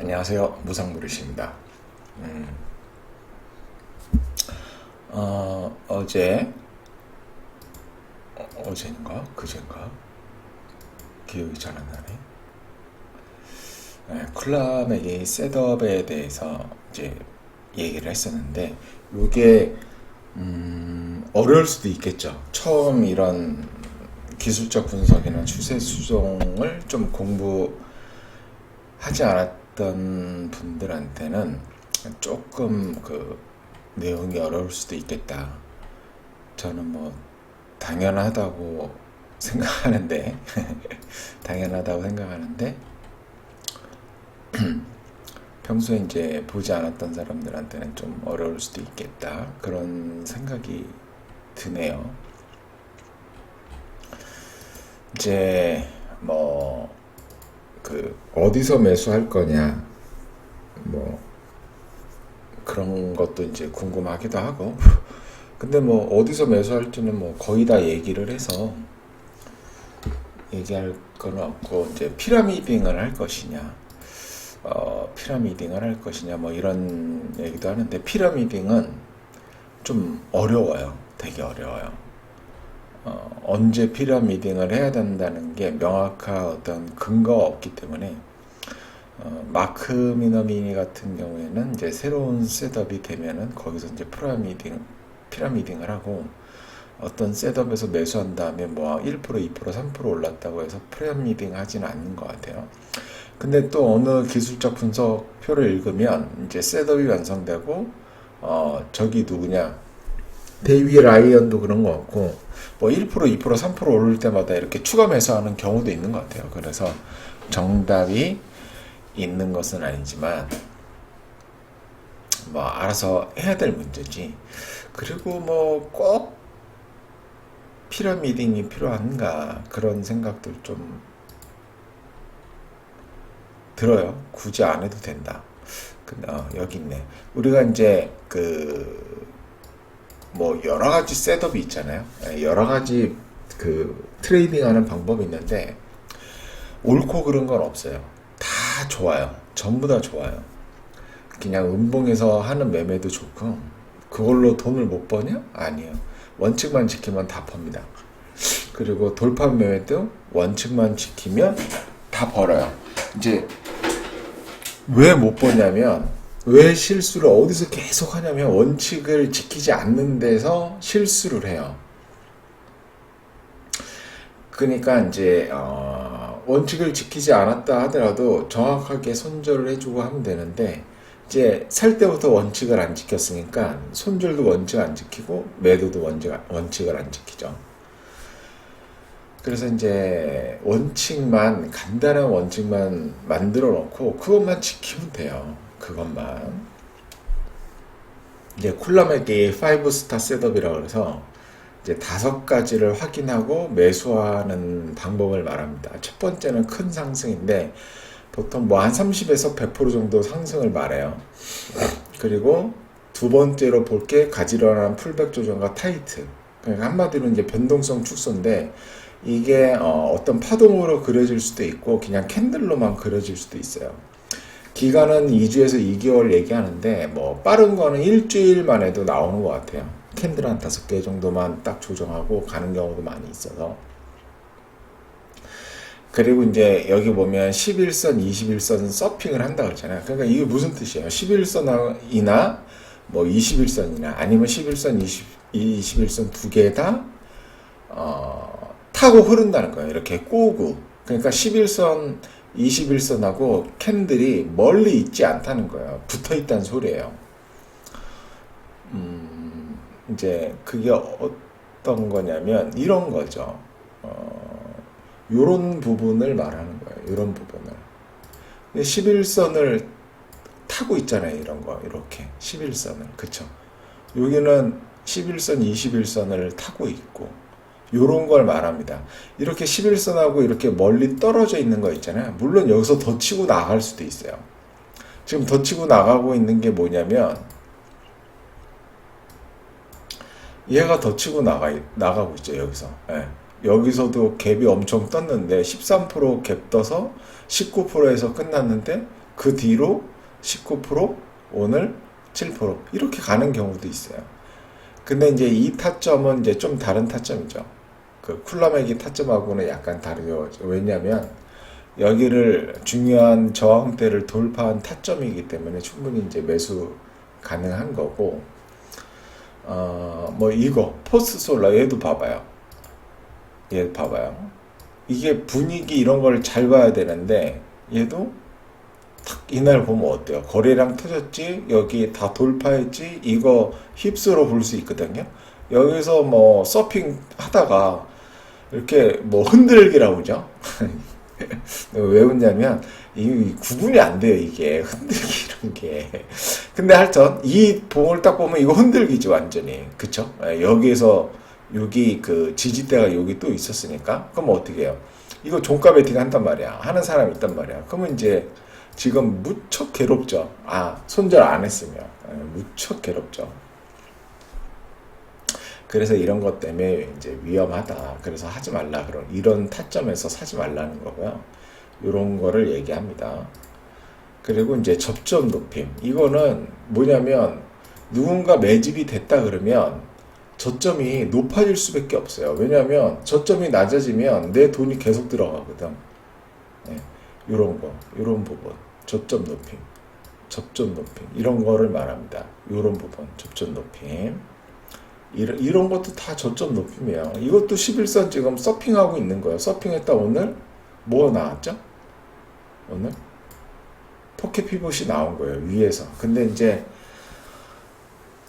안녕하세요. 무상무릇입니다. 어제, 어젠가? 그젠가? 기억이 잘 안 나네. 쿨라맥의 셋업에 대해서 이제 얘기를 했었는데, 이게, 어려울 수도 있겠죠. 처음 이런 기술적 분석이나 추세 수정을 좀 공부하지 않았던 분들한테는 조금 그 내용이 어려울 수도 있겠다. 저는 뭐 당연하다고 생각하는데 당연하다고 생각하는데 평소에 이제 보지 않았던 사람들한테는 좀 어려울 수도 있겠다 그런 생각이 드네요. 이제 뭐 그 어디서 매수할 거냐 뭐 그런 것도 이제 궁금하기도 하고 근데 뭐 어디서 매수할지는 뭐 거의 다 얘기를 해서 얘기할 건 없고 이제 피라미딩을 할 것이냐 피라미딩을 할 것이냐 뭐 이런 얘기도 하는데 피라미딩은 좀 어려워요. 되게 어려워요. 언제 피라미딩을 해야 된다는 게 명확한 어떤 근거가 없기 때문에 마크 미너미니 같은 경우에는 이제 새로운 셋업이 되면은 거기서 이제 피라미딩을 하고 어떤 셋업에서 매수한 다음에 뭐 1%, 2%, 3% 올랐다고 해서 피라미딩 하지는 않는 것 같아요. 근데 또 어느 기술적 분석표를 읽으면 이제 셋업이 완성되고 저기 누구냐 데이비 라이언도 그런 것 같고 뭐 1%, 2%, 3% 오를 때마다 이렇게 추가 매수하는 경우도 있는 것 같아요. 그래서 정답이 있는 것은 아니지만 뭐 알아서 해야 될 문제지. 그리고 뭐 꼭 피라미딩이 필요한가 그런 생각들 좀 들어요. 굳이 안 해도 된다. 근데 여기 있네. 우리가 이제 그 뭐 여러 가지 셋업이 있잖아요. 여러 가지 그 트레이딩하는 방법이 있는데 옳고 그른 건 없어요. 다 좋아요. 전부 다 좋아요. 그냥 음봉에서 하는 매매도 좋고 그걸로 돈을 못 버냐? 아니에요. 원칙만 지키면 다 봅니다. 그리고 돌파 매매도 원칙만 지키면 다 벌어요. 이제 왜 못 버냐면 왜 실수를 어디서 계속 하냐면 원칙을 지키지 않는 데서 실수를 해요. 그러니까 이제 원칙을 지키지 않았다 하더라도 정확하게 손절을 해주고 하면 되는데 이제 살 때부터 원칙을 안 지켰으니까 손절도 원칙 안 지키고 매도도 원칙을 안 지키죠. 그래서 이제 간단한 원칙만 만들어 놓고 그것만 지키면 돼요. 그것만. 이제 쿨라맥이 5스타 셋업이라고 해서 이제 5가지를 확인하고 매수하는 방법을 말합니다. 첫 번째는 큰 상승인데 보통 뭐 한 30에서 100% 정도 상승을 말해요. 그리고 두 번째로 볼 게 가지런한 풀백 조정과 타이트. 그러니까 한마디로 이제 변동성 축소인데 이게 어떤 파동으로 그려질 수도 있고 그냥 캔들로만 그려질 수도 있어요. 기간은 2주에서 2개월 얘기하는데 뭐 빠른 거는 일주일만 해도 나오는 것 같아요. 캔들 한 5개 정도만 딱 조정하고 가는 경우도 많이 있어서. 그리고 이제 여기 보면 11선, 21선 서핑을 한다고 했잖아요. 그러니까 이게 무슨 뜻이에요? 11선이나 뭐 21선이나 아니면 11선, 21선 두 개 다 타고 흐른다는 거예요. 이렇게 꼬고. 그러니까 11선, 21선하고 캔들이 멀리 있지 않다는 거예요. 붙어 있다는 소리예요. 이제 그게 어떤 거냐면 이런 거죠. 요런 부분을 말하는 거예요. 요런 부분을. 11선을 타고 있잖아요. 이런 거. 이렇게. 11선을. 그쵸. 여기는 11선, 21선을 타고 있고 요런 걸 말합니다. 이렇게 11선하고 이렇게 멀리 떨어져 있는 거 있잖아요. 물론 여기서 더 치고 나갈 수도 있어요. 지금 더 치고 나가고 있는 게 뭐냐면 얘가 더 치고 나가고 있죠. 여기서. 예. 여기서도 갭이 엄청 떴는데 13% 갭 떠서 19%에서 끝났는데 그 뒤로 19%, 오늘 7% 이렇게 가는 경우도 있어요. 근데 이제 이 타점은 이제 좀 다른 타점이죠. 그 쿨러맥이 타점하고는 약간 다르죠. 왜냐하면 여기를 중요한 저항대를 돌파한 타점이기 때문에 충분히 이제 매수 가능한 거고, 뭐 이거 포스트 솔라 얘도 봐봐요. 얘 봐봐요. 이게 분위기 이런 걸 잘 봐야 되는데 얘도 탁 이날 보면 어때요? 거래량 터졌지? 여기 다 돌파했지? 이거 휩스로 볼 수 있거든요. 여기서 뭐 서핑 하다가 이렇게 뭐 흔들기라고 그러죠? 왜 웃냐면 이 구분이 안 돼요. 이게 흔들기 이런 게. 근데 하여튼 이 봉을 딱 보면 이거 흔들기지 완전히. 그쵸? 여기에서 여기 그 지지대가 여기 또 있었으니까 그럼 어떻게 해요? 이거 종가 베팅 한단 말이야. 하는 사람이 있단 말이야. 그러면 이제 지금 무척 괴롭죠. 손절 안 했으면 무척 괴롭죠. 그래서 이런 것 때문에 이제 위험하다. 그래서 하지 말라. 그런 이런 타점에서 사지 말라는 거고요. 이런 거를 얘기합니다. 그리고 이제 접점 높임. 이거는 뭐냐면 누군가 매집이 됐다 그러면 저점이 높아질 수밖에 없어요. 왜냐하면 저점이 낮아지면 내 돈이 계속 들어가거든. 네. 이런 거, 이런 부분, 저점 높임, 접점 높임 이런 거를 말합니다. 이런 부분, 접점 높임. 이런 것도 다 저점 높임이에요. 이것도 11선 지금 서핑하고 있는 거예요. 서핑했다 오늘 뭐 나왔죠? 오늘 포켓 피봇이 나온 거예요. 위에서. 근데 이제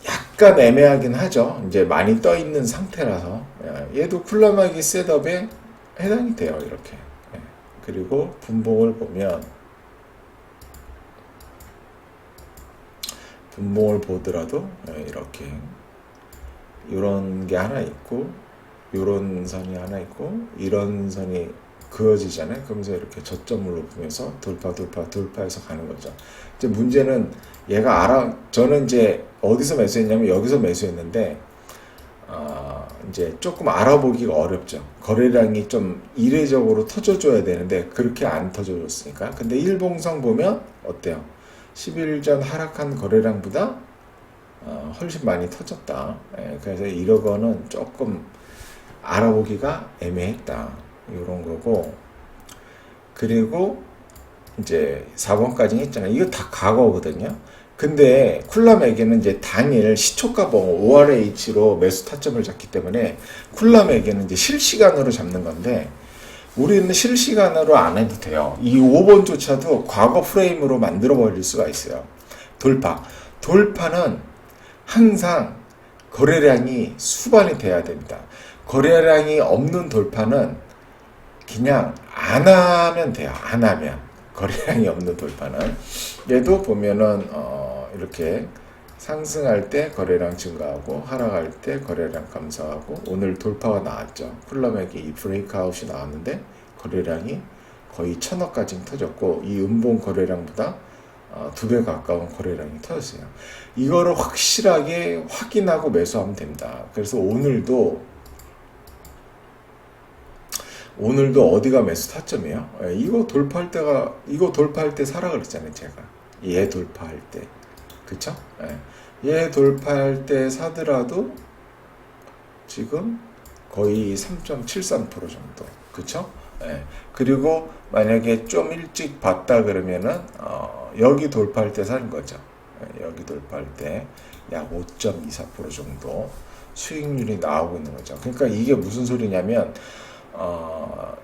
약간 애매하긴 하죠. 이제 많이 떠 있는 상태라서 얘도 쿨러막이 셋업에 해당이 돼요. 이렇게. 그리고 분봉을 보면 분봉을 보더라도 이렇게 이런 게 하나 있고 이런 선이 하나 있고 이런 선이 그어지잖아요. 그러면서 이렇게 저점을 높으면서 돌파해서 가는 거죠. 이제 문제는 얘가 저는 이제 어디서 매수했냐면 여기서 매수했는데 이제 조금 알아보기가 어렵죠. 거래량이 좀 이례적으로 터져줘야 되는데 그렇게 안 터져줬으니까. 근데 일봉상 보면 어때요? 10일 전 하락한 거래량보다 훨씬 많이 터졌다. 그래서 이런 거는 조금 알아보기가 애매했다. 이런 거고. 그리고 이제 4번까지 했잖아요. 이거 다 과거거든요. 근데 쿨라맥에는 이제 당일 시초가 ORH로 매수 타점을 잡기 때문에 쿨라맥에는 이제 실시간으로 잡는 건데 우리는 실시간으로 안 해도 돼요. 이 5번조차도 과거 프레임으로 만들어 버릴 수가 있어요. 돌파는 항상 거래량이 수반이 돼야 됩니다. 거래량이 없는 돌파는 그냥 안 하면 돼요. 안 하면. 거래량이 없는 돌파는. 얘도 보면은 이렇게 상승할 때 거래량 증가하고 하락할 때 거래량 감소하고 오늘 돌파가 나왔죠. 쿨러맥이 이 브레이크아웃이 나왔는데 거래량이 거의 1000억까지 터졌고 이 음봉 거래량보다 2배 가까운 거래량이 터졌어요. 이거를 확실하게 확인하고 매수하면 됩니다. 그래서 오늘도 어디가 매수 타점이에요? 이거 돌파할 때 사라 그랬잖아요, 제가. 얘 돌파할 때. 그쵸? 얘 돌파할 때 사더라도 지금 거의 3.73% 정도. 그쵸? 그리고 만약에 좀 일찍 봤다 그러면은, 여기 돌파할 때 사는 거죠. 여기 돌파할 때 약 5.24% 정도 수익률이 나오고 있는 거죠. 그러니까 이게 무슨 소리냐면,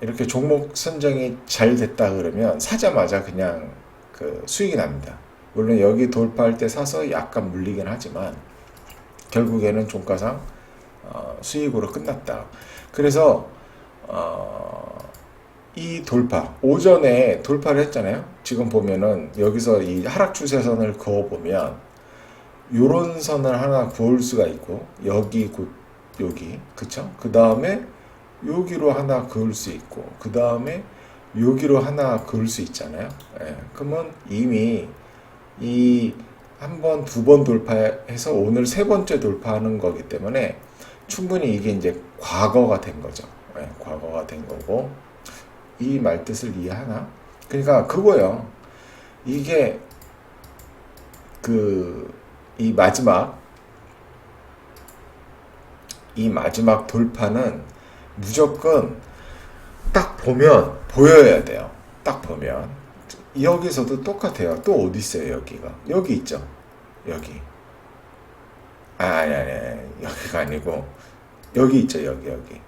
이렇게 종목 선정이 잘 됐다 그러면 사자마자 그냥 그 수익이 납니다. 물론 여기 돌파할 때 사서 약간 물리긴 하지만 결국에는 종가상 수익으로 끝났다. 그래서 이 돌파 오전에 돌파를 했잖아요. 지금 보면은 여기서 이 하락 추세선을 그어보면 요런 선을 하나 그을 수가 있고 여기 그쵸? 그 다음에 여기로 하나 그을 수 있고 그 다음에 여기로 하나 그을 수 있잖아요. 그러면 이미 이 한 번, 두 번 돌파해서 오늘 세 번째 돌파하는 거기 때문에 충분히 이게 이제 과거가 된 거죠. 과거가 된 거고 이 말 뜻을 이해하나? 그러니까 그거예요. 이게 이 마지막 돌파는 무조건 딱 보면 보여야 돼요. 딱 보면 여기서도 똑같아요. 또 어디 있어요? 여기 있죠. 여기. 아니, 여기가 아니고 여기 있죠. 여기.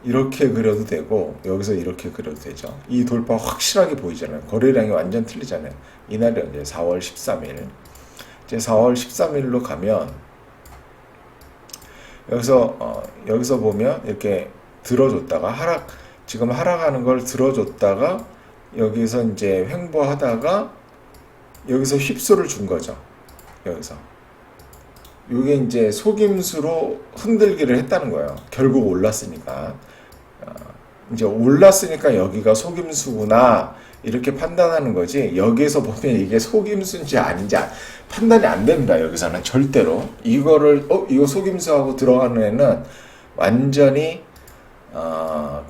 이렇게 그려도 되고 여기서 이렇게 그려도 되죠. 이 돌파 확실하게 보이잖아요. 거래량이 완전 틀리잖아요. 이날이 언제 4월 13일. 이제 4월 13일로 가면 여기서 보면 이렇게 들어줬다가 지금 하락하는 걸 들어줬다가 여기서 이제 횡보하다가 여기서 휩소를 준 거죠. 여기서. 이게 이제 속임수로 흔들기를 했다는 거예요. 결국 올랐으니까. 이제 올랐으니까 여기가 속임수구나. 이렇게 판단하는 거지. 여기에서 보면 이게 속임수인지 아닌지 판단이 안 됩니다. 여기서는 절대로. 이거 속임수하고 들어가는 애는 완전히,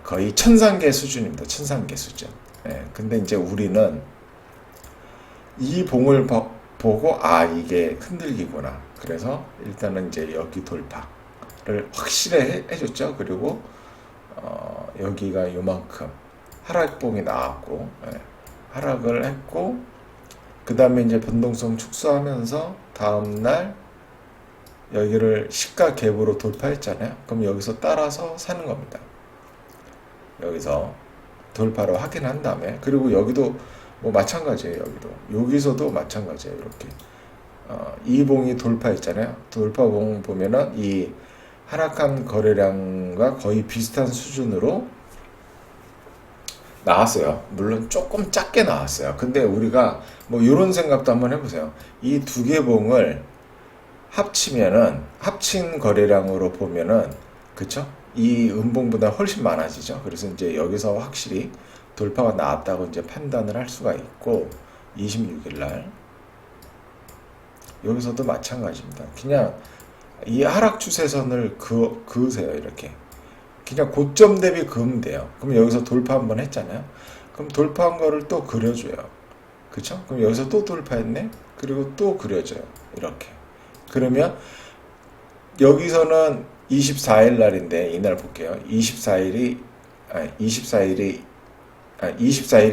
거의 천상계 수준입니다. 천상계 수준. 예, 근데 이제 우리는 이 봉을 보고, 이게 흔들기구나. 그래서 일단은 이제 여기 돌파를 확실히 해줬죠. 그리고, 여기가 요만큼 하락봉이 나왔고, 예, 하락을 했고, 그 다음에 이제 변동성 축소하면서 다음날 여기를 시가 갭으로 돌파했잖아요. 그럼 여기서 따라서 사는 겁니다. 여기서 돌파를 확인한 다음에, 그리고 여기도 뭐 마찬가지예요. 여기서도 마찬가지예요. 이렇게 이 봉이 돌파했잖아요. 돌파봉 보면은 이 하락한 거래량과 거의 비슷한 수준으로 나왔어요. 물론 조금 작게 나왔어요. 근데 우리가 뭐 이런 생각도 한번 해보세요. 이 두 개 봉을 합친 거래량으로 보면은, 그쵸? 이 음봉보다 훨씬 많아지죠. 그래서 이제 여기서 확실히 돌파가 나왔다고 이제 판단을 할 수가 있고, 26일 날 여기서도 마찬가지입니다. 그냥 이 하락 추세선을 그으세요. 이렇게 그냥 고점 대비 그으면 돼요. 그럼 여기서 돌파 한번 했잖아요. 그럼 돌파한 거를 또 그려줘요. 그쵸? 그럼 여기서 또 돌파했네. 그리고 또 그려줘요. 이렇게. 그러면 여기서는 24일 날인데, 이날 볼게요. 24일이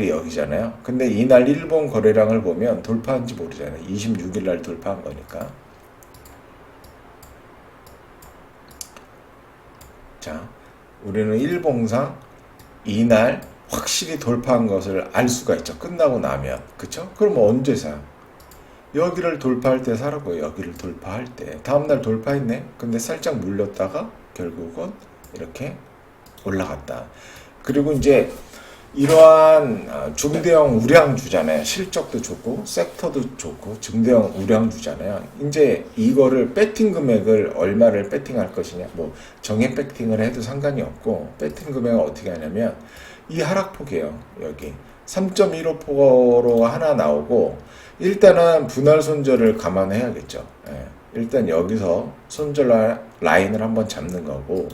여기잖아요. 근데 이날 일본 거래량을 보면 돌파한지 모르잖아요. 26일 날 돌파한 거니까. 자, 우리는 일봉상 이날 확실히 돌파한 것을 알 수가 있죠. 끝나고 나면. 그쵸? 그럼 언제 사요? 여기를 돌파할 때 사라고요. 여기를 돌파할 때. 다음날 돌파했네. 근데 살짝 물렸다가 결국은 이렇게 올라갔다. 그리고 이제 이러한 중대형 우량주잖아요. 실적도 좋고 섹터도 좋고 중대형 우량주잖아요. 이제 이거를 배팅 금액을 얼마를 배팅할 것이냐, 뭐 정액 배팅을 해도 상관이 없고, 배팅 금액을 어떻게 하냐면 이 하락폭이에요. 여기 3.15%로 하나 나오고, 일단은 분할 손절을 감안해야겠죠. 예. 일단 여기서 손절 라인을 한번 잡는 거고,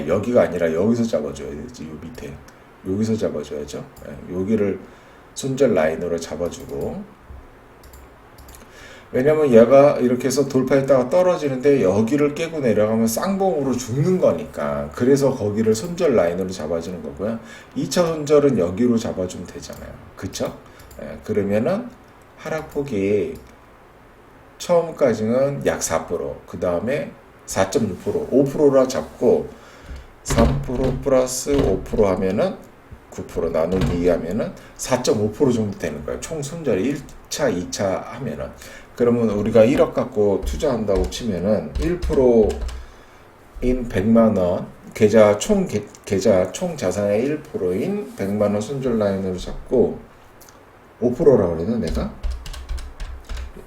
여기가 아니라 여기서 잡아줘야 되지. 요 밑에 여기서 잡아줘야죠. 여기를 손절 라인으로 잡아주고, 왜냐면 얘가 이렇게 해서 돌파했다가 떨어지는데 여기를 깨고 내려가면 쌍봉으로 죽는 거니까, 그래서 거기를 손절 라인으로 잡아주는 거고요. 2차 손절은 여기로 잡아주면 되잖아요. 그쵸? 그러면은 하락폭이 처음까지는 약 4%, 그 다음에 4.6%, 5%라 잡고, 3% 플러스 5% 하면은 9% 나누기 2 하면은 4.5% 정도 되는 거예요. 총 손절이 1차, 2차 하면은. 그러면 우리가 1억 갖고 투자한다고 치면은 1%인 100만원, 계좌 총 자산의 1%인 100만원 손절 라인으로 잡고, 5%라고 그러나 내가?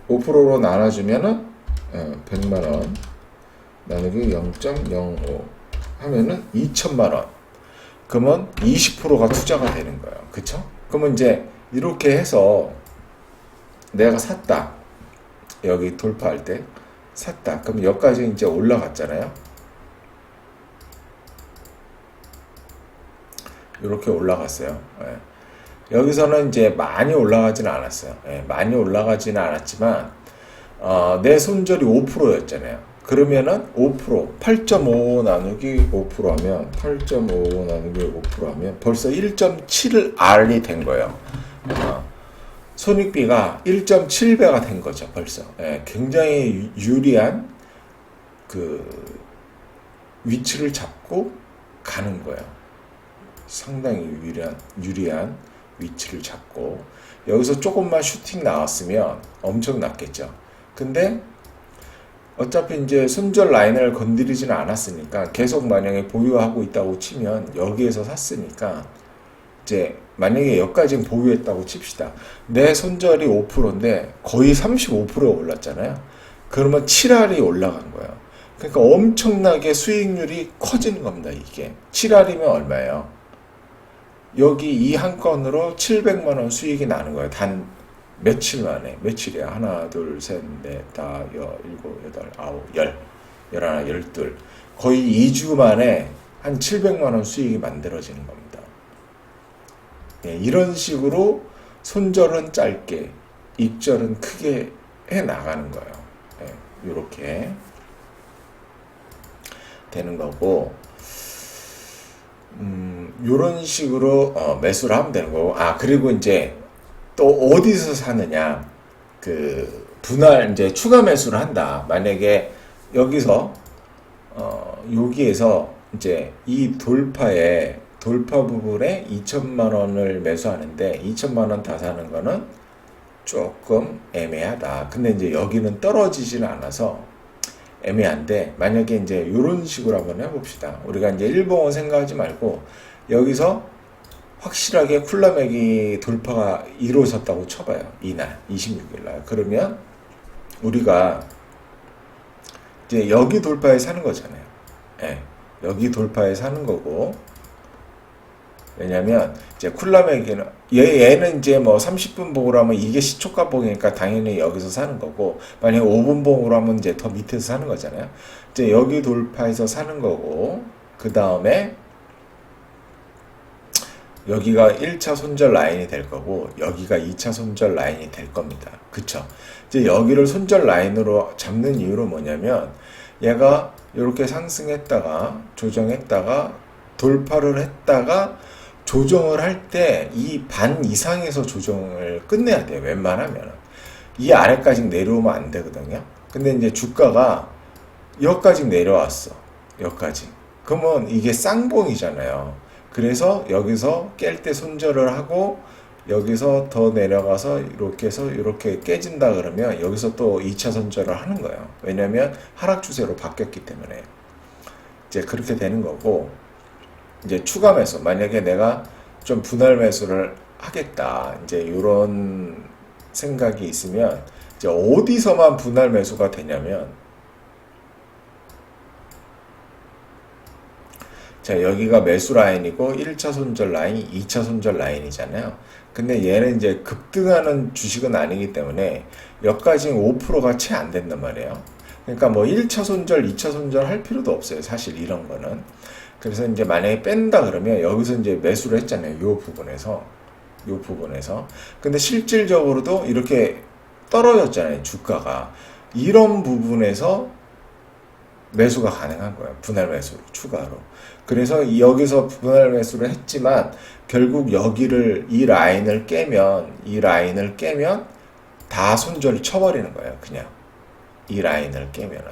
5%로 나눠주면은 100만원 나누기 0.05 하면은 2천만원. 그러면 20%가 투자가 되는 거예요. 그쵸? 그러면 이제 이렇게 해서 내가 샀다. 여기 돌파할 때 샀다. 그럼 여기까지 이제 올라갔잖아요. 이렇게 올라갔어요. 여기서는 이제 많이 올라가지는 않았어요. 예, 많이 올라가지는 않았지만 내 손절이 5%였잖아요. 그러면은 5%, 8.5 나누기 5% 하면 8.5 나누기 5% 하면 벌써 1.7R이 된 거예요. 손익비가 1.7배가 된 거죠, 벌써. 예, 굉장히 유리한 그 위치를 잡고 가는 거예요. 상당히 유리한 위치를 잡고 여기서 조금만 슈팅 나왔으면 엄청 났겠죠. 근데 어차피 이제 손절 라인을 건드리지는 않았으니까 계속 만약에 보유하고 있다고 치면 여기에서 샀으니까 이제 만약에 여기까지 보유했다고 칩시다. 내 손절이 5%인데 거의 35%가 올랐잖아요. 그러면 7R이 올라간 거예요. 그러니까 엄청나게 수익률이 커지는 겁니다. 이게 7R이면 얼마예요? 여기 이 한 건으로 700만 원 수익이 나는 거예요. 단 며칠 만에. 며칠이야? 하나, 둘, 셋, 넷, 다, 일곱, 여덟, 아홉, 열. 열하나, 열둘. 거의 2주 만에 한 700만 원 수익이 만들어지는 겁니다. 네, 이런 식으로 손절은 짧게, 입절은 크게 해 나가는 거예요. 네, 이렇게 되는 거고, 요런 식으로 매수를 하면 되는 거고, 그리고 이제 또 어디서 사느냐, 그 분할 이제 추가 매수를 한다. 만약에 여기서 여기에서 이제 이 돌파 부분에 2천만 원을 매수하는데 2천만 원 다 사는 거는 조금 애매하다. 근데 이제 여기는 떨어지지는 않아서 애매한데, 만약에 이제 이런 식으로 한번 해봅시다. 우리가 이제 일봉은 생각하지 말고 여기서 확실하게 쿨라맥이 돌파가 이루어졌다고 쳐봐요. 이날 26일날. 그러면 우리가 이제 여기 돌파에 사는 거잖아요. 예, 여기 돌파에 사는 거고, 왜냐면 이제 쿨라맥이는 얘는 이제 뭐 30분 봉으로 하면 이게 시초가 봉이니까 당연히 여기서 사는 거고, 만약에 5분 봉으로 하면 이제 더 밑에서 사는 거잖아요. 이제 여기 돌파해서 사는 거고, 그 다음에 여기가 1차 손절 라인이 될 거고 여기가 2차 손절 라인이 될 겁니다. 그쵸? 이제 여기를 손절 라인으로 잡는 이유로 뭐냐면, 얘가 이렇게 상승했다가 조정했다가 돌파를 했다가 조정을 할 때 이 반 이상에서 조정을 끝내야 돼요. 웬만하면 이 아래까지 내려오면 안 되거든요. 근데 이제 주가가 여기까지 내려왔어. 여기까지. 그러면 이게 쌍봉이잖아요. 그래서 여기서 깰 때 손절을 하고 여기서 더 내려가서 이렇게 해서 이렇게 깨진다 그러면 여기서 또 2차 손절을 하는 거예요. 왜냐면 하락 추세로 바뀌었기 때문에. 이제 그렇게 되는 거고, 이제 추가 매수, 만약에 내가 좀 분할 매수를 하겠다, 이제 이런 생각이 있으면 이제 어디서만 분할 매수가 되냐면, 자, 여기가 매수 라인이고 1차 손절 라인, 2차 손절 라인이잖아요. 근데 얘는 이제 급등하는 주식은 아니기 때문에 여기까지 5%가 채 안 된단 말이에요. 그러니까 뭐 1차 손절, 2차 손절 할 필요도 없어요. 사실 이런 거는. 그래서 이제 만약에 뺀다 그러면 여기서 이제 매수를 했잖아요. 요 부분에서. 근데 실질적으로도 이렇게 떨어졌잖아요. 주가가. 이런 부분에서 매수가 가능한 거예요. 분할 매수로, 추가로. 그래서 여기서 분할 매수를 했지만 결국 여기를, 이 라인을 깨면 다 손절을 쳐버리는 거예요. 그냥 이 라인을 깨면은.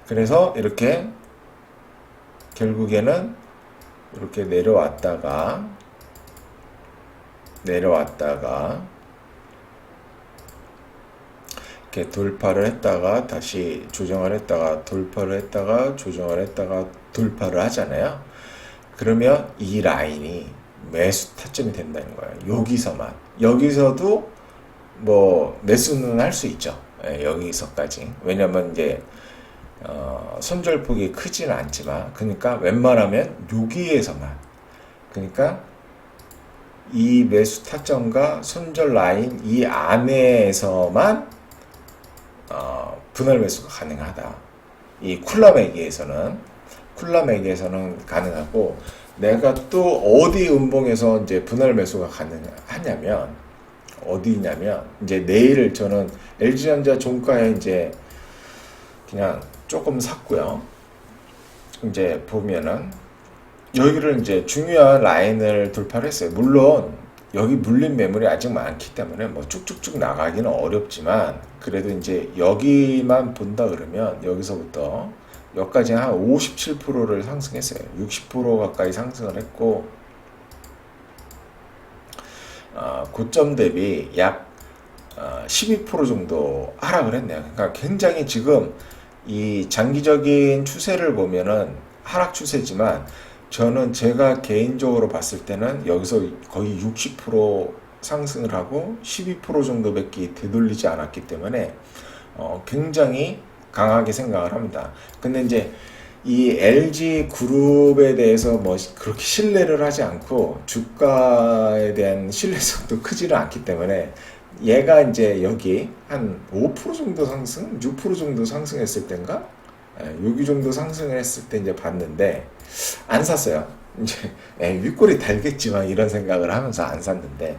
그래서 이렇게 결국에는 이렇게 내려왔다가 이렇게 돌파를 했다가 다시 조정을 했다가 돌파를 했다가 조정을 했다가 돌파를 하잖아요. 그러면 이 라인이 매수 타점이 된다는 거예요. 여기서도 뭐 매수는 할 수 있죠. 예, 여기서까지. 왜냐면 이제 손절폭이 크지는 않지만, 그러니까 웬만하면 여기에서만, 그러니까 이 매수 타점과 손절 라인 이 안에서만 분할 매수가 가능하다. 이 쿨라맥에서는. 쿨라맥에서는 가능하고, 내가 또 어디 음봉에서 이제 분할 매수가 가능하냐면, 어디냐면, 이제 내일 저는 LG전자 종가에 이제 그냥 조금 샀고요. 이제 보면은, 여기를 이제 중요한 라인을 돌파를 했어요. 물론, 여기 물린 매물이 아직 많기 때문에 뭐 쭉쭉쭉 나가기는 어렵지만, 그래도 이제 여기만 본다 그러면 여기서부터 여기까지 한 57%를 상승했어요. 60% 가까이 상승을 했고, 고점 대비 약 12% 정도 하락을 했네요. 그러니까 굉장히 지금 이 장기적인 추세를 보면은 하락 추세지만, 저는 제가 개인적으로 봤을 때는 여기서 거의 60% 상승을 하고 12% 정도밖에 되돌리지 않았기 때문에 굉장히 강하게 생각을 합니다. 근데 이제 이 LG 그룹에 대해서 뭐 그렇게 신뢰를 하지 않고, 주가에 대한 신뢰성도 크지는 않기 때문에, 얘가 이제 여기 한 5% 정도 상승, 6% 정도 상승했을 때인가? 여기 정도 상승을 했을 때 이제 봤는데 안 샀어요. 이제 윗골이 달겠지만 이런 생각을 하면서 안 샀는데,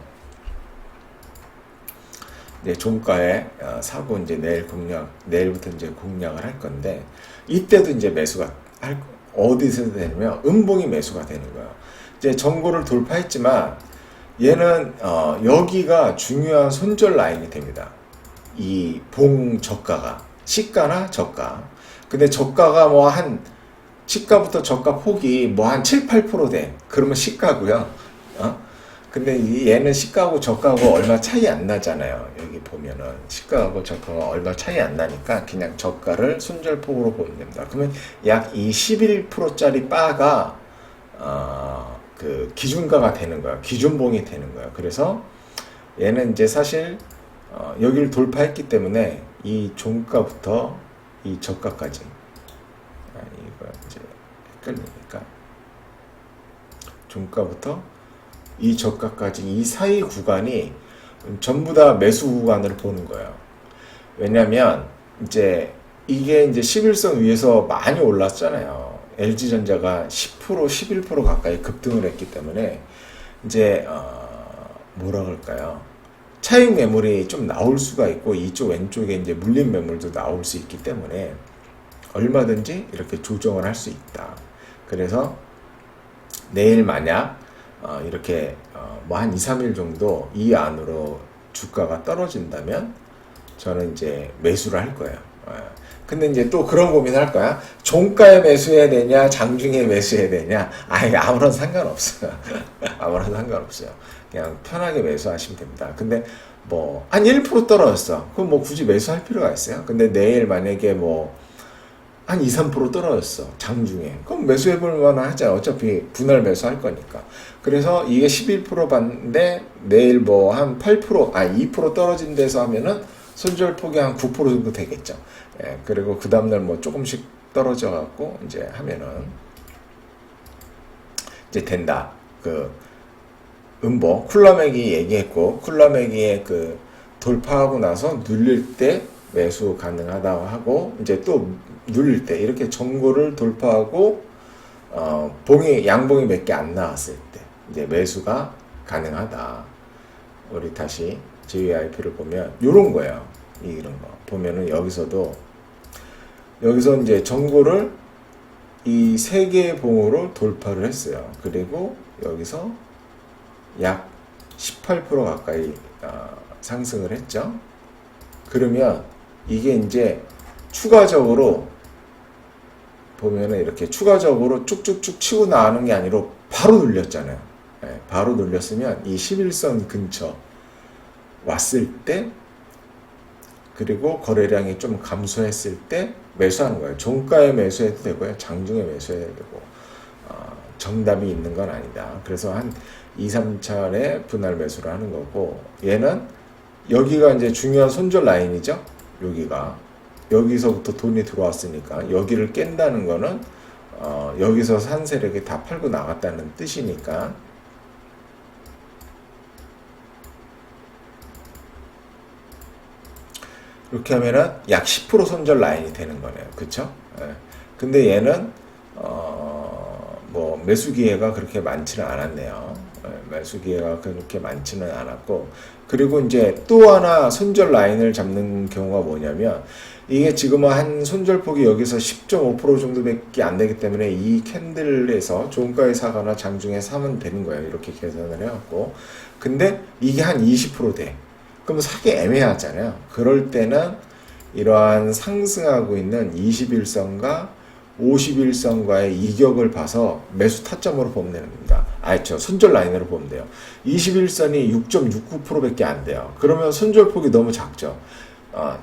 이제 종가에 사고 이제 내일부터 이제 공략을 할 건데, 이때도 이제 매수가 어디서 되냐면 음봉이 매수가 되는 거예요. 이제 전고를 돌파했지만 얘는 여기가 중요한 손절 라인이 됩니다. 이 봉 저가가 시가나 저가. 근데 저가가 뭐 한 시가부터 저가 폭이 뭐 한 7, 8% 돼. 그러면 시가고요. 근데 얘는 시가하고 저가하고 얼마 차이 안 나잖아요. 여기 보면은 시가하고 저가가 얼마 차이 안 나니까 그냥 저가를 손절폭으로 보면 됩니다. 그러면 약 이 11%짜리 바가 그 기준가가 되는 거예요. 기준봉이 되는 거예요. 그래서 얘는 이제 사실 여기를 돌파했기 때문에 이 종가부터 이 저가까지, 이거 이제 헷갈리니까, 종가부터 이 저가까지 이 사이 구간이 전부 다 매수 구간을 보는 거예요. 왜냐면 이제 이게 이제 11선 위에서 많이 올랐잖아요. LG전자가 10%, 11% 가까이 급등을 했기 때문에 이제 뭐라 그럴까요? 차익 매물이 좀 나올 수가 있고, 이쪽 왼쪽에 이제 물린 매물도 나올 수 있기 때문에 얼마든지 이렇게 조정을 할 수 있다. 그래서 내일 만약 이렇게 뭐 한 2, 3일 정도 이 안으로 주가가 떨어진다면 저는 이제 매수를 할 거예요. 근데 이제 또 그런 고민을 할 거야. 종가에 매수해야 되냐, 장중에 매수해야 되냐. 아무런 상관없어요. 아무런 상관없어요. 그냥 편하게 매수하시면 됩니다. 근데 뭐 한 1% 떨어졌어. 그럼 뭐 굳이 매수할 필요가 있어요? 근데 내일 만약에 뭐 한 2, 3% 떨어졌어. 장중에. 그럼 매수해볼 만한 하잖아. 어차피 분할 매수할 거니까. 그래서 이게 11% 봤는데 내일 뭐 한 8%, 2% 떨어진 데서 하면은 손절폭이 한 9% 정도 되겠죠. 예, 그리고 그 다음날 뭐 조금씩 떨어져 갖고 이제 하면은 이제 된다. 그 음보 쿨러맥이 얘기했고, 쿨러맥이 그 돌파하고 나서 눌릴 때 매수 가능하다고 하고, 이제 또 눌릴 때 이렇게 전고를 돌파하고 양봉이 몇 개 안 나왔을 때 이제 매수가 가능하다. 우리 다시 JYP를 보면 요런 거예요. 이런 거 보면은 여기서 이제 전고를 이 세 개의 봉으로 돌파를 했어요. 그리고 여기서 약 18% 가까이 상승을 했죠. 그러면 이게 이제 추가적으로 보면은 이렇게 추가적으로 쭉쭉쭉 치고 나가는 게 아니라 바로 눌렸잖아요. 네, 바로 눌렸으면 이 11선 근처 왔을 때, 그리고 거래량이 좀 감소했을 때 매수하는 거예요. 종가에 매수해도 되고요, 장중에 매수해도 되고, 정답이 있는 건 아니다. 그래서 한 2, 3차례 분할 매수를 하는 거고, 얘는 여기가 이제 중요한 손절 라인이죠. 여기서부터 돈이 들어왔으니까 여기를 깬다는 거는 여기서 산 세력이 다 팔고 나갔다는 뜻이니까, 이렇게 하면은 약 10% 손절 라인이 되는 거네요. 그쵸? 예. 근데 얘는 뭐 매수 기회가 그렇게 많지는 않았네요. 매수 기회가 그렇게 많지는 않았고, 그리고 이제 또 하나 손절 라인을 잡는 경우가 뭐냐면, 이게 지금은 한 손절폭이 여기서 10.5% 정도밖에 안 되기 때문에 이 캔들에서 종가에 사거나 장중에 사면 되는 거예요. 이렇게 계산을 해갖고. 근데 이게 한 20% 돼. 그럼 사기 애매하잖아요. 그럴 때는 이러한 상승하고 있는 21선과 51선과의 이격을 봐서 매수 타점으로 보면 됩니다. 손절 라인으로 보면 돼요. 21선이 6.69%밖에 안 돼요. 그러면 손절폭이 너무 작죠.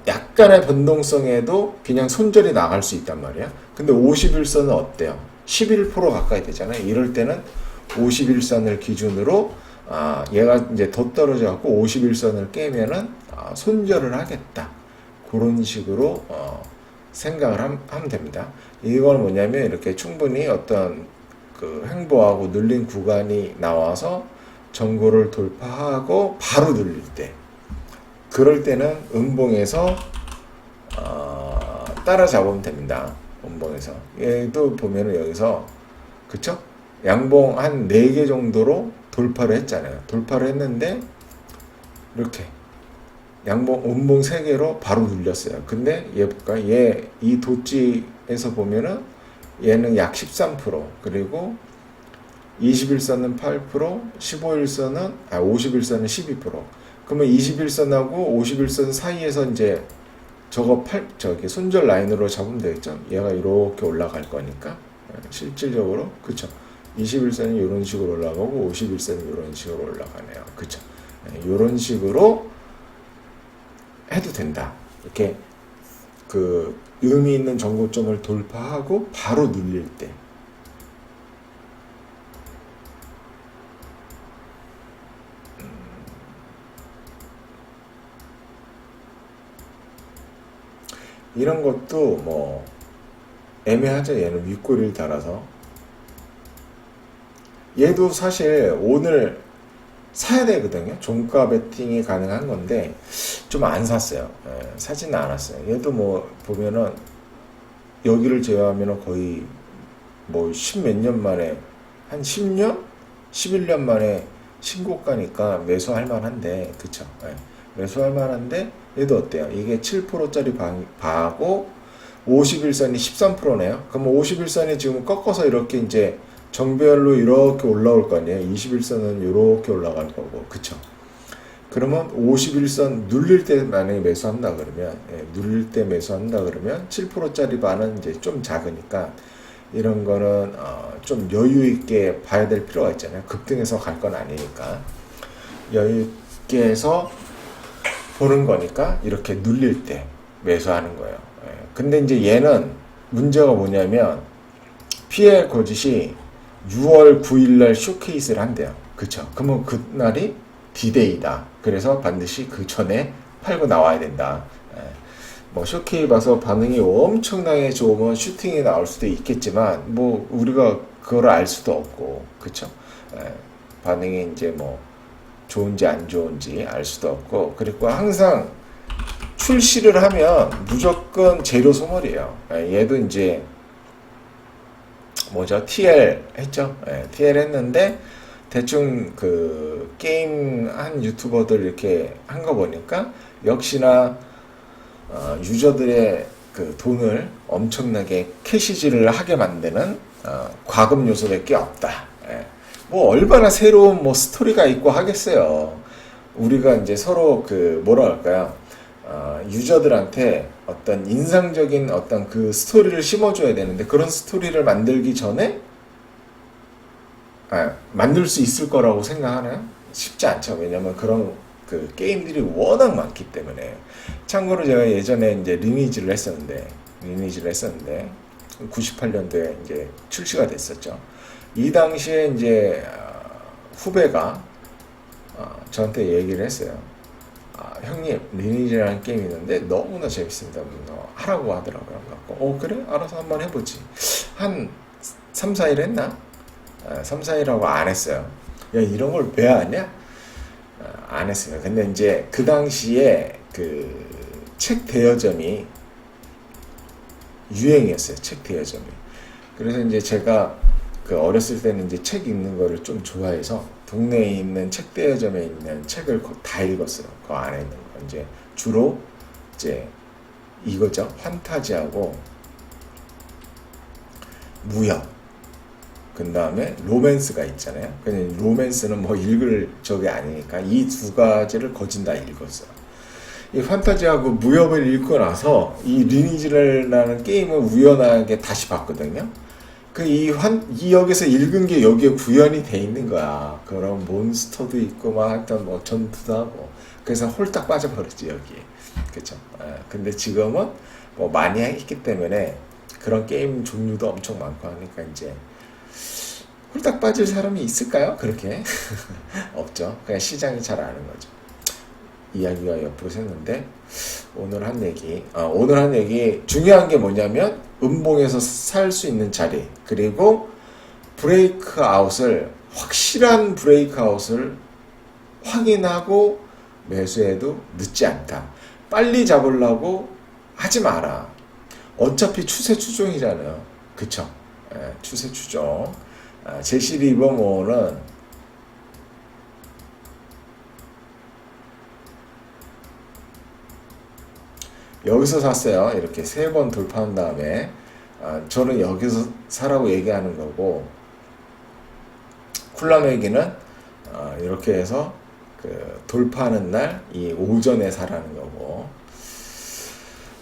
약간의 변동성에도 그냥 손절이 나갈 수 있단 말이야. 근데 51선은 어때요? 11% 가까이 되잖아요. 이럴 때는 51선을 기준으로 얘가 이제 더 떨어져 갖고 51선을 깨면은 손절을 하겠다. 그런 식으로 생각을 하면 됩니다. 이건 뭐냐면 이렇게 충분히 어떤 그 횡보하고 눌린 구간이 나와서 전고를 돌파하고 바로 눌릴 때, 그럴 때는 음봉에서 따라잡으면 됩니다. 음봉에서 얘도 보면은 여기서 그쵸? 양봉 한 4개 정도로 돌파를 했잖아요. 돌파를 했는데 이렇게 양봉 음봉 3개로 바로 눌렸어요. 근데 얘 볼까? 이 도지에서 보면은 얘는 약 13%, 그리고 21선은 8%, 51선은 51선은 12%. 그러면 21선하고 51선 사이에서 이제 저기 손절 라인으로 잡으면 되겠죠? 얘가 이렇게 올라갈 거니까 실질적으로 그쵸? 21선이 이런 식으로 올라가고 51선이 이런 식으로 올라가네요. 그쵸? 이런 식으로 해도 된다. 이렇게 그 의미 있는 전고점을 돌파하고 바로 눌릴 때. 이런 것도 뭐 애매하죠. 얘는 윗꼬리를 달아서. 얘도 사실 오늘 사야 되거든요. 종가 베팅이 가능한 건데 좀 안 샀어요. 사지는 않았어요. 얘도 뭐 보면은 여기를 제외하면은 거의 뭐 10몇 년 만에, 한 10년? 11년 만에 신고가니까 매수할 만한데, 그쵸? 매수할 만한데 얘도 어때요? 이게 7%짜리 바하고 51선이 13%네요. 그럼 51선이 지금 꺾어서 이렇게 이제 정배열로 이렇게 올라올 거 아니에요. 21선은 이렇게 올라갈 거고, 그쵸? 그러면 51선 눌릴 때 만약에 매수한다 그러면, 눌릴 때 매수한다 그러면 7%짜리 반은 이제 좀 작으니까 이런 거는 좀 여유 있게 봐야 될 필요가 있잖아요. 급등해서 갈 건 아니니까 여유 있게 해서 보는 거니까 이렇게 눌릴 때 매수하는 거예요. 근데 이제 얘는 문제가 뭐냐면 PL 거짓이 6월 9일날 쇼케이스를 한대요. 그쵸? 그러면 그날이 D-Day다. 그래서 반드시 그 전에 팔고 나와야 된다. 뭐 쇼케이 봐서 반응이 엄청나게 좋으면 슈팅이 나올 수도 있겠지만 뭐 우리가 그걸 알 수도 없고, 그쵸? 반응이 이제 뭐 좋은지 안 좋은지 알 수도 없고, 그리고 항상 출시를 하면 무조건 재료 소멸이에요. 얘도 이제 뭐죠? TL 했죠? TL 했는데 대충 그 게임 한 유튜버들 이렇게 한 거 보니까 역시나 유저들의 그 돈을 엄청나게 캐시질을 하게 만드는 과금 요소밖에 없다. 뭐 얼마나 새로운 뭐 스토리가 있고 하겠어요. 우리가 이제 서로 그 뭐라 할까요? 유저들한테 어떤 인상적인 어떤 그 스토리를 심어줘야 되는데, 그런 스토리를 만들기 전에 만들 수 있을 거라고 생각하나요? 쉽지 않죠. 왜냐면 그런 그 게임들이 워낙 많기 때문에. 참고로 제가 예전에 이제 리니지를 했었는데 98년도에 이제 출시가 됐었죠. 이 당시에 이제 후배가 저한테 얘기를 했어요. 형님, 리니지라는 게임이 있는데 너무나 재밌습니다. 하라고 하더라고요. 그래? 알아서 한번 해보지. 한 3, 4일 했나? 3, 4일하고 안 했어요. 야, 이런 걸 왜 하냐? 안 했어요. 근데 이제 그 당시에 그 책 대여점이 유행이었어요. 책 대여점이. 그래서 이제 제가 그 어렸을 때는 이제 책 읽는 거를 좀 좋아해서 동네에 있는 책 대여점에 있는 책을 다 읽었어요. 그 안에 있는 거 이제 주로 이제 이거죠. 판타지하고 무협. 그 다음에 로맨스가 있잖아요. 근데 로맨스는 뭐 읽을 적이 아니니까 이 두 가지를 거진 다 읽었어요. 이 판타지하고 무협을 읽고 나서 이 리니지라는 게임을 우연하게 다시 봤거든요. 이 여기서 읽은 게 여기에 구현이 돼 있는 거야. 그런 몬스터도 있고 막 하여튼 뭐 전투도 하고. 그래서 홀딱 빠져버렸지 여기에. 그쵸? 근데 지금은 뭐 많이 했기 때문에 그런 게임 종류도 엄청 많고 하니까 이제 홀딱 빠질 사람이 있을까요? 그렇게 없죠. 그냥 시장이 잘 아는 거죠. 이야기가 옆으로 샜는데 오늘 한 얘기 중요한 게 뭐냐면 음봉에서 살 수 있는 자리 그리고 확실한 브레이크아웃을 확인하고 매수해도 늦지 않다. 빨리 잡으려고 하지 마라. 어차피 추세 추종이잖아요. 그쵸? 추세 추종. 제시 리버모어는 여기서 샀어요. 이렇게 3번 돌파한 다음에 저는 여기서 사라고 얘기하는 거고 쿨라메기는 이렇게 해서 그 돌파하는 날 이 오전에 사라는 거고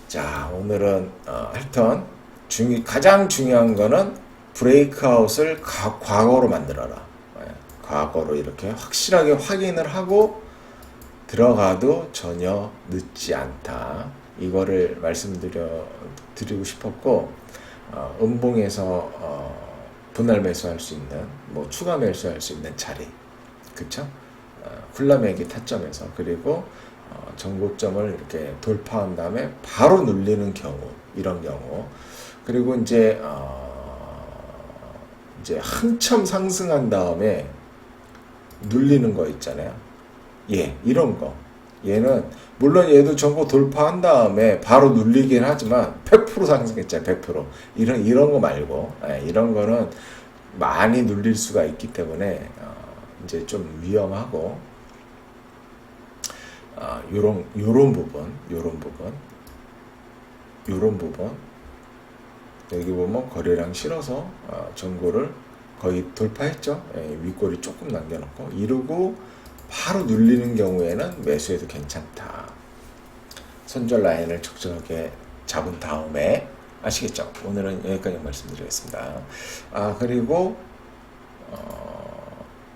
자 오늘은 하여튼 가장 중요한 거는 브레이크아웃을 과거로 만들어라. 과거로 이렇게 확실하게 확인을 하고 들어가도 전혀 늦지 않다. 이거를 말씀드리고 싶었고 음봉에서 분할 매수할 수 있는 뭐 추가 매수할 수 있는 자리 그쵸? 쿨라메기 타점에서 그리고 전고점을 이렇게 돌파한 다음에 바로 눌리는 경우 이런 경우 그리고 이제 한참 상승한 다음에 눌리는 거 있잖아요. 이런 거. 얘는 물론 얘도 전고 돌파한 다음에 바로 눌리긴 하지만 100% 상승했잖아요. 100%. 이런 거 말고 이런 거는 많이 눌릴 수가 있기 때문에 이제 좀 위험하고 요런 부분 여기 보면 거래량 실어서 전고를 거의 돌파했죠. 윗꼬리 조금 남겨놓고 이러고 바로 눌리는 경우에는 매수해도 괜찮다. 손절 라인을 적절하게 잡은 다음에 아시겠죠? 오늘은 여기까지 말씀드리겠습니다. 그리고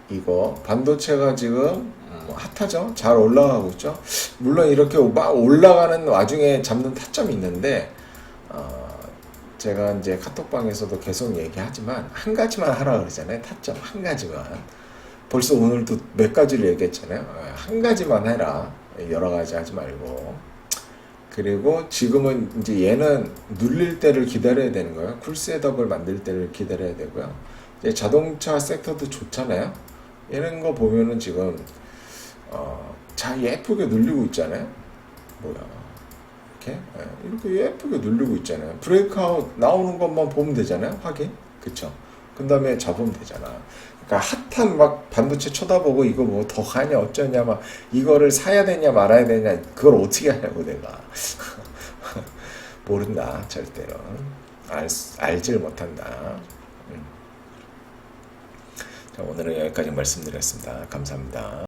이거 반도체가 지금 핫하죠? 잘 올라가고 있죠? 물론 이렇게 막 올라가는 와중에 잡는 타점이 있는데 제가 이제 카톡방에서도 계속 얘기하지만 한 가지만 하라 그러잖아요. 타점 한 가지만. 벌써 오늘도 몇 가지를 얘기했잖아요. 한 가지만 해라. 여러 가지 하지 말고. 그리고 지금은 이제 얘는 눌릴 때를 기다려야 되는 거예요. 쿨셋업을 만들 때를 기다려야 되고요. 이제 자동차 섹터도 좋잖아요. 이런 거 보면은 지금 잘 예쁘게 눌리고 있잖아요. 이렇게 예쁘게 누르고 있잖아요. 브레이크아웃 나오는 것만 보면 되잖아요. 확인. 그쵸? 그 다음에 잡으면 되잖아. 그러니까 핫한 막 반도체 쳐다보고 이거 뭐 더 가냐 어쩌냐 막 이거를 사야 되냐 말아야 되냐 그걸 어떻게 하냐고 내가. 모른다. 절대로. 알지를 못한다. 자, 오늘은 여기까지 말씀드렸습니다. 감사합니다.